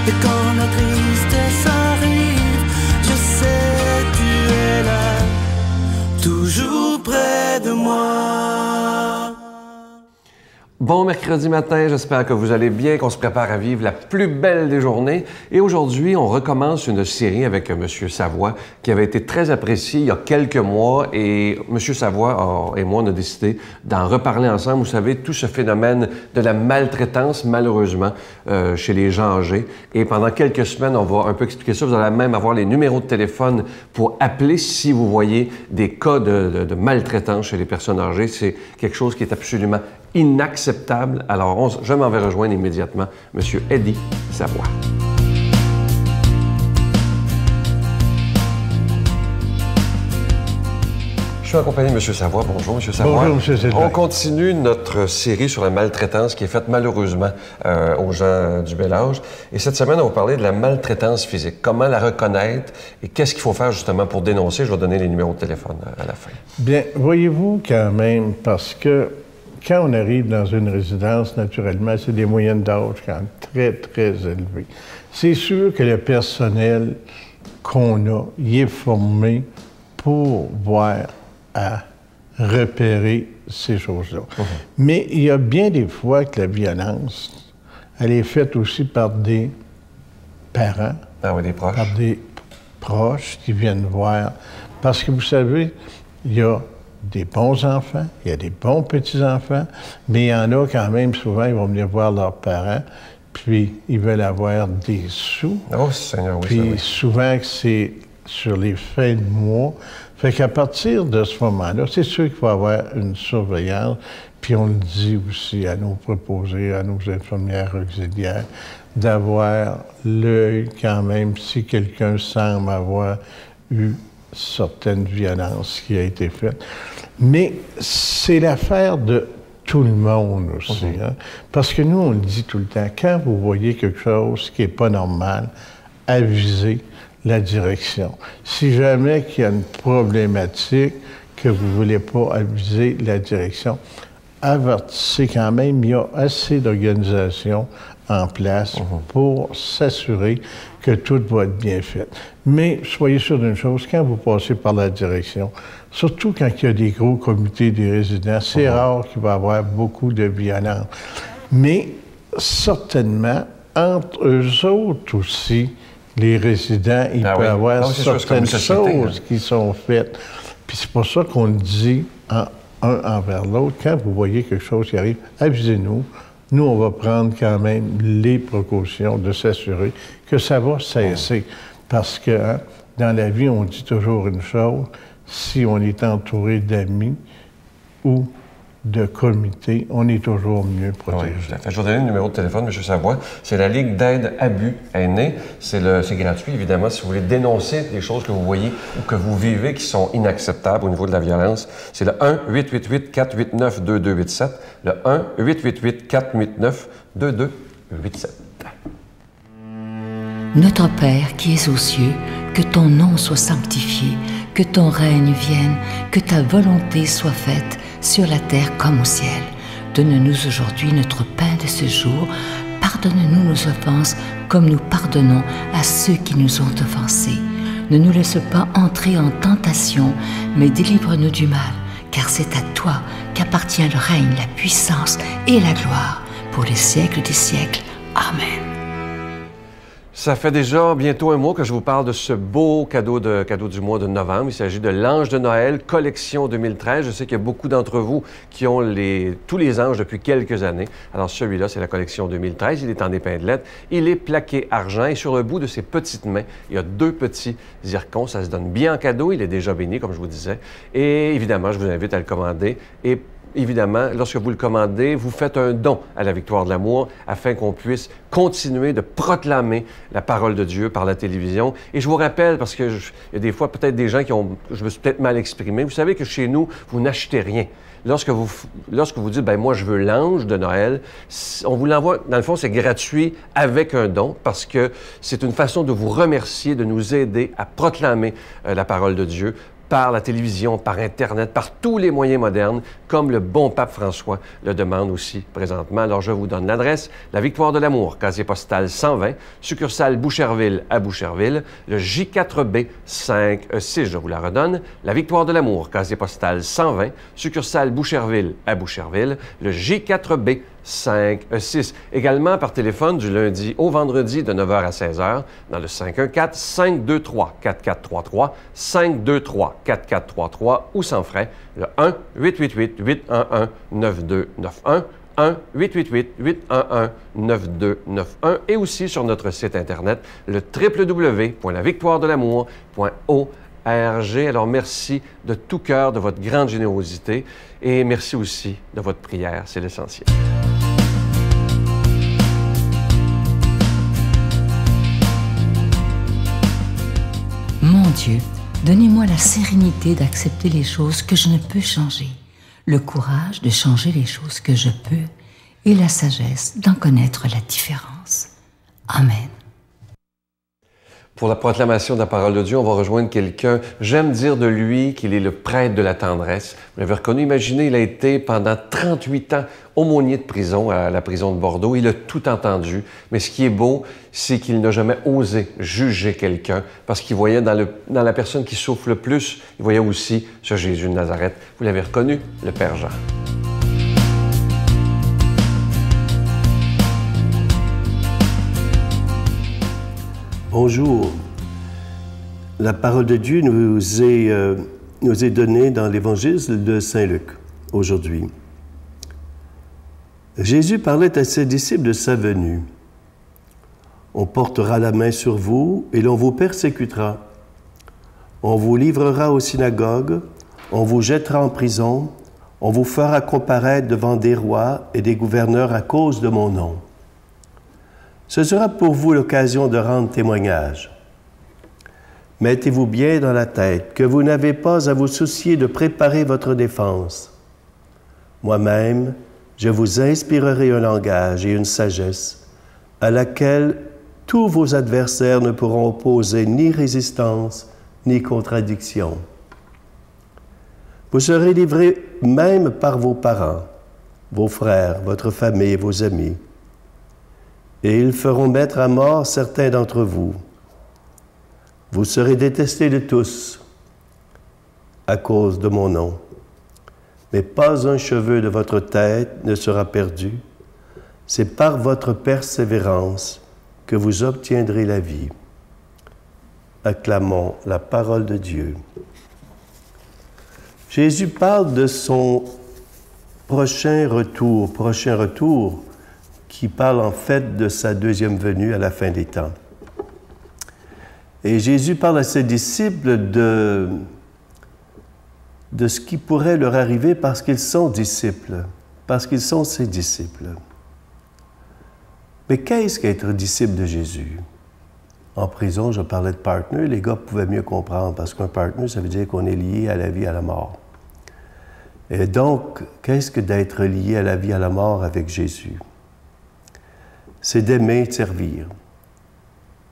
Et quand la tristesse arrive, je sais tu es là, toujours près de moi. Bon mercredi matin, j'espère que vous allez bien, qu'on se prépare à vivre la plus belle des journées. Et aujourd'hui, on recommence une série avec M. Savoie qui avait été très appréciée il y a quelques mois. Et M. Savoie et moi, on a décidé d'en reparler ensemble. Vous savez, tout ce phénomène de la maltraitance, malheureusement, chez les gens âgés. Et pendant quelques semaines, on va un peu expliquer ça. Vous allez même avoir les numéros de téléphone pour appeler si vous voyez des cas de maltraitance chez les personnes âgées. C'est quelque chose qui est absolument inacceptable. Alors, je m'en vais rejoindre immédiatement M. Eddie Savoie. Je suis en compagnie de M. Savoie. Bonjour, M. Savoie. Bonjour, M. Sylvain. On continue notre série sur la maltraitance qui est faite malheureusement aux gens du bel âge. Et cette semaine, on va parler de la maltraitance physique. Comment la reconnaître et qu'est-ce qu'il faut faire justement pour dénoncer. Je vais donner les numéros de téléphone à la fin. Bien, voyez-vous quand même, parce que quand on arrive dans une résidence, naturellement, c'est des moyennes d'âge quand même très, très élevées. C'est sûr que le personnel qu'on a, il est formé pour voir à repérer ces choses-là. Mais il y a bien des fois que la violence, elle est faite aussi par des parents, oui, des proches. par des proches qui viennent voir. Parce que vous savez, il y a des bons enfants, il y a des bons petits-enfants, mais il y en a quand même, souvent, ils vont venir voir leurs parents, puis ils veulent avoir des sous. Oh, Seigneur, oui, puis ça, oui. souvent, c'est sur les fins de mois. Fait qu'à partir de ce moment-là, c'est sûr qu'il faut avoir une surveillance, puis on le dit aussi à nos préposés, à nos infirmières auxiliaires, d'avoir l'œil quand même si quelqu'un semble avoir eu certaines violences qui a été faite. Mais c'est l'affaire de tout le monde aussi. Hein? Parce que nous, on le dit tout le temps, quand vous voyez quelque chose qui n'est pas normal, avisez la direction. Si jamais qu'il y a une problématique que vous ne voulez pas aviser la direction, avertissez quand même, il y a assez d'organisations en place pour s'assurer que tout va être bien fait. Mais soyez sûr d'une chose, quand vous passez par la direction, surtout quand il y a des gros comités des résidents, c'est rare qu'il va y avoir beaucoup de violence. Mais certainement, entre eux autres aussi, les résidents, il peut y avoir certaines choses qui sont faites. Puis c'est pour ça qu'on le dit un envers l'autre. Quand vous voyez quelque chose qui arrive, avisez-nous. Nous, on va prendre quand même les précautions de s'assurer que ça va cesser. Parce que dans la vie, on dit toujours une chose, si on est entouré d'amis ou de comités, on est toujours mieux protégé. Oui, je vais donner le numéro de téléphone, M. Savoie. C'est la Ligue d'aide abus aînés. C'est gratuit, évidemment, si vous voulez dénoncer des choses que vous voyez ou que vous vivez qui sont inacceptables au niveau de la violence. C'est le 1-888-489-2287. Le 1-888-489-2287. Notre Père qui es aux cieux, que ton nom soit sanctifié, que ton règne vienne, que ta volonté soit faite sur la terre comme au ciel. Donne-nous aujourd'hui notre pain de ce jour. Pardonne-nous nos offenses comme nous pardonnons à ceux qui nous ont offensés. Ne nous laisse pas entrer en tentation, mais délivre-nous du mal, car c'est à toi qu'appartient le règne, la puissance et la gloire pour les siècles des siècles. Amen. Ça fait déjà bientôt un mois que je vous parle de ce beau cadeau du mois de novembre. Il s'agit de l'Ange de Noël, collection 2013. Je sais qu'il y a beaucoup d'entre vous qui ont tous les anges depuis quelques années. Alors celui-là, c'est la collection 2013. Il est en épinglette. Il est plaqué argent et sur le bout de ses petites mains, il y a 2 petits zircons. Ça se donne bien en cadeau. Il est déjà béni, comme je vous disais. Et évidemment, je vous invite à le commander. Et évidemment, lorsque vous le commandez, vous faites un don à la Victoire de l'amour afin qu'on puisse continuer de proclamer la parole de Dieu par la télévision. Et je vous rappelle, parce qu'il y a des fois peut-être des gens je me suis peut-être mal exprimé, vous savez que chez nous, vous n'achetez rien. Lorsque vous dites, ben moi, je veux l'ange de Noël, on vous l'envoie, dans le fond, c'est gratuit avec un don parce que c'est une façon de vous remercier, de nous aider à proclamer la parole de Dieu par la télévision, par Internet, par tous les moyens modernes, comme le bon pape François le demande aussi présentement. Alors, je vous donne l'adresse. La Victoire de l'Amour, casier postal 120, succursale Boucherville à Boucherville, le J4B 5-6, je vous la redonne. La Victoire de l'Amour, casier postal 120, succursale Boucherville à Boucherville, le J4B 5-6. Également par téléphone du lundi au vendredi de 9h à 16h dans le 514-523-4433, 523-4433 ou sans frais, le 1-888-811-9291, 1-888-811-9291 et aussi sur notre site Internet, le www.lavictoiredelamour.org. Alors, merci de tout cœur de votre grande générosité et merci aussi de votre prière, c'est l'essentiel. Mon Dieu, donnez-moi la sérénité d'accepter les choses que je ne peux changer, le courage de changer les choses que je peux et la sagesse d'en connaître la différence. Amen. Pour la proclamation de la parole de Dieu, on va rejoindre quelqu'un. J'aime dire de lui qu'il est le prêtre de la tendresse. Vous l'avez reconnu, imaginez, il a été pendant 38 ans aumônier de prison à la prison de Bordeaux. Il a tout entendu. Mais ce qui est beau, c'est qu'il n'a jamais osé juger quelqu'un parce qu'il voyait dans la personne qui souffre le plus, il voyait aussi ce Jésus de Nazareth. Vous l'avez reconnu, le Père Jean. Bonjour. La parole de Dieu nous est donnée dans l'Évangile de Saint Luc aujourd'hui. Jésus parlait à ses disciples de sa venue. On portera la main sur vous et l'on vous persécutera. On vous livrera aux synagogues, on vous jettera en prison, on vous fera comparaître devant des rois et des gouverneurs à cause de mon nom. Ce sera pour vous l'occasion de rendre témoignage. Mettez-vous bien dans la tête que vous n'avez pas à vous soucier de préparer votre défense. Moi-même, je vous inspirerai un langage et une sagesse à laquelle tous vos adversaires ne pourront opposer ni résistance ni contradiction. Vous serez livrés même par vos parents, vos frères, votre famille et vos amis. Et ils feront mettre à mort certains d'entre vous. Vous serez détestés de tous à cause de mon nom. Mais pas un cheveu de votre tête ne sera perdu. C'est par votre persévérance que vous obtiendrez la vie. Acclamons la parole de Dieu. Jésus parle de son prochain retour, qui parle en fait de sa deuxième venue à la fin des temps. Et Jésus parle à ses disciples de ce qui pourrait leur arriver parce qu'ils sont disciples, parce qu'ils sont ses disciples. Mais qu'est-ce qu'être disciple de Jésus? En prison, je parlais de partner, les gars pouvaient mieux comprendre, parce qu'un partner, ça veut dire qu'on est lié à la vie, à la mort. Et donc, qu'est-ce que d'être lié à la vie, à la mort avec Jésus? C'est d'aimer et de servir.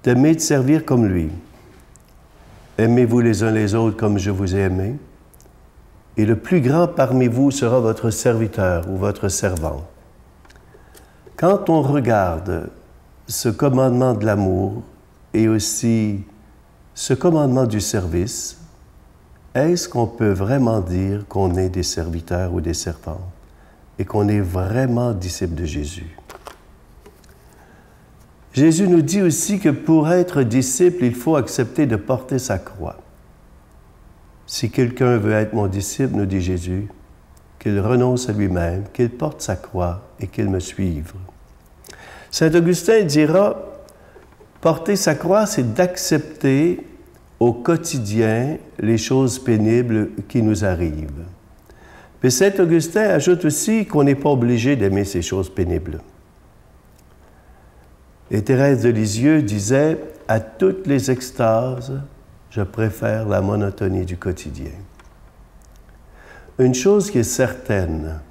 D'aimer et de servir comme lui. Aimez-vous les uns les autres comme je vous ai aimé. Et le plus grand parmi vous sera votre serviteur ou votre servant. Quand on regarde ce commandement de l'amour et aussi ce commandement du service, est-ce qu'on peut vraiment dire qu'on est des serviteurs ou des servantes et qu'on est vraiment disciples de Jésus? Jésus nous dit aussi que pour être disciple, il faut accepter de porter sa croix. Si quelqu'un veut être mon disciple, nous dit Jésus, qu'il renonce à lui-même, qu'il porte sa croix et qu'il me suive. Saint Augustin dira, porter sa croix, c'est d'accepter au quotidien les choses pénibles qui nous arrivent. Mais Saint Augustin ajoute aussi qu'on n'est pas obligé d'aimer ces choses pénibles. Et Thérèse de Lisieux disait, « À toutes les extases, je préfère la monotonie du quotidien. » Une chose qui est certaine,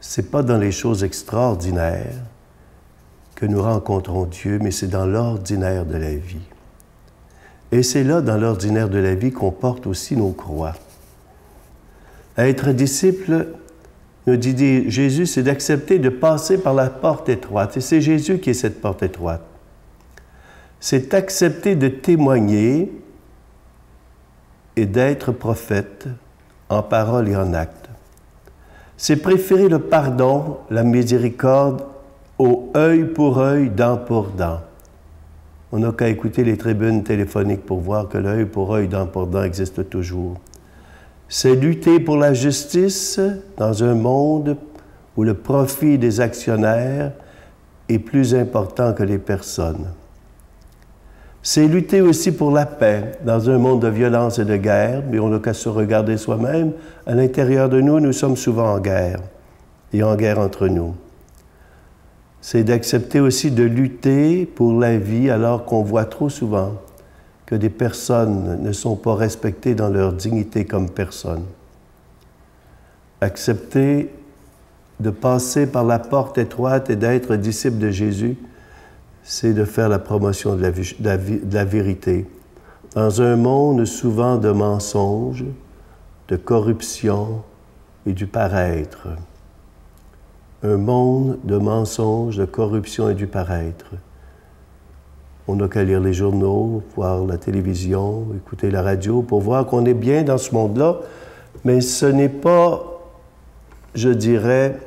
c'est pas dans les choses extraordinaires que nous rencontrons Dieu, mais c'est dans l'ordinaire de la vie. Et c'est là, dans l'ordinaire de la vie, qu'on porte aussi nos croix. Être disciple, nous dit Jésus, c'est d'accepter de passer par la porte étroite. Et c'est Jésus qui est cette porte étroite. C'est accepter de témoigner et d'être prophète en parole et en acte. C'est préférer le pardon, la miséricorde, au œil pour œil, dent pour dent. On n'a qu'à écouter les tribunes téléphoniques pour voir que l'œil pour œil, dent pour dent existe toujours. C'est lutter pour la justice dans un monde où le profit des actionnaires est plus important que les personnes. C'est lutter aussi pour la paix dans un monde de violence et de guerre, mais on n'a qu'à se regarder soi-même. À l'intérieur de nous, nous sommes souvent en guerre, et en guerre entre nous. C'est d'accepter aussi de lutter pour la vie alors qu'on voit trop souvent que des personnes ne sont pas respectées dans leur dignité comme personnes. Accepter de passer par la porte étroite et d'être disciple de Jésus, c'est de faire la promotion de la vérité. Dans un monde souvent de mensonges, de corruption et du paraître. Un monde de mensonges, de corruption et du paraître. On n'a qu'à lire les journaux, voir la télévision, écouter la radio pour voir qu'on est bien dans ce monde-là, mais ce n'est pas, je dirais,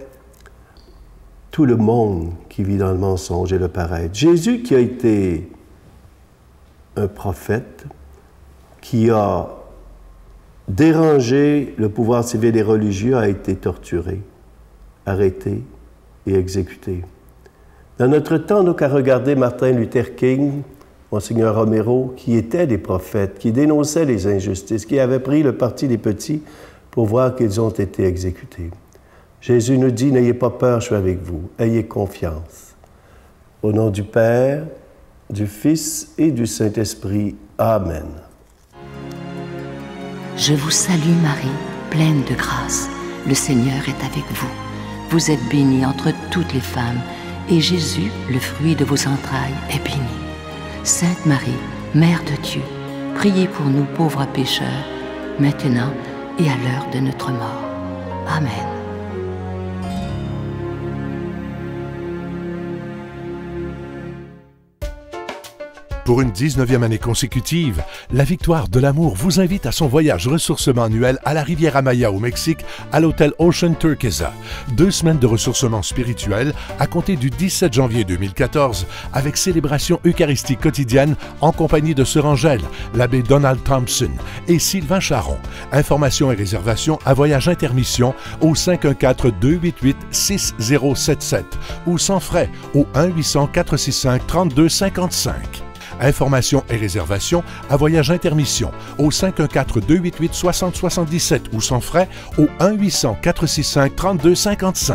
tout le monde qui vit dans le mensonge et le paraître. Jésus, qui a été un prophète, qui a dérangé le pouvoir civil et religieux, a été torturé, arrêté et exécuté. Dans notre temps, on n'a qu'à regarder Martin Luther King, Monseigneur Romero, qui étaient des prophètes, qui dénonçaient les injustices, qui avaient pris le parti des petits pour voir qu'ils ont été exécutés. Jésus nous dit, n'ayez pas peur, je suis avec vous, ayez confiance. Au nom du Père, du Fils et du Saint-Esprit. Amen. Je vous salue Marie, pleine de grâce. Le Seigneur est avec vous. Vous êtes bénie entre toutes les femmes, et Jésus, le fruit de vos entrailles, est béni. Sainte Marie, Mère de Dieu, priez pour nous pauvres pécheurs, maintenant et à l'heure de notre mort. Amen. Pour une 19e année consécutive, la Victoire de l'Amour vous invite à son voyage ressourcement annuel à la Riviera Maya au Mexique, à l'hôtel Ocean Turquesa. 2 semaines de ressourcement spirituel à compter du 17 janvier 2014 avec célébration eucharistique quotidienne en compagnie de Sœur Angèle, l'abbé Donald Thompson et Sylvain Charon. Informations et réservations à Voyage Intermission au 514-288-6077 ou sans frais au 1-800-465-3255. Informations et réservations à Voyage Intermission au 514-288-6077 ou sans frais au 1-800-465-3255.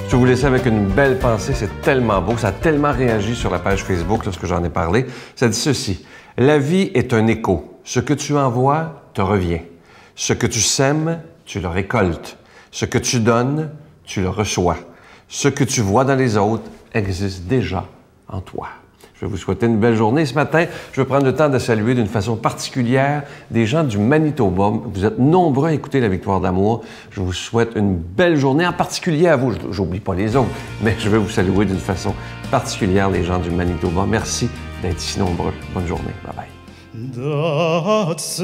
Je vais vous laisser avec une belle pensée, c'est tellement beau, ça a tellement réagi sur la page Facebook lorsque j'en ai parlé. Ça dit ceci: la vie est un écho. Ce que tu envoies te revient. Ce que tu sèmes, tu le récoltes. Ce que tu donnes, tu le reçois. Ce que tu vois dans les autres existe déjà en toi. Je vais vous souhaiter une belle journée. Ce matin, je vais prendre le temps de saluer d'une façon particulière des gens du Manitoba. Vous êtes nombreux à écouter la Victoire d'amour. Je vous souhaite une belle journée, en particulier à vous. J'oublie pas les autres, mais je vais vous saluer d'une façon particulière les gens du Manitoba. Merci d'être si nombreux. Bonne journée. Bye-bye. That save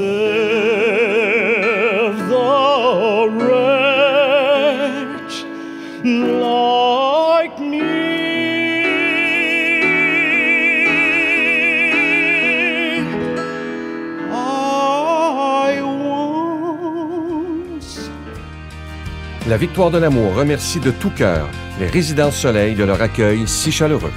the wretch like me. I once. La Victoire de l'amour remercie de tout cœur les Résidences Soleil de leur accueil si chaleureux.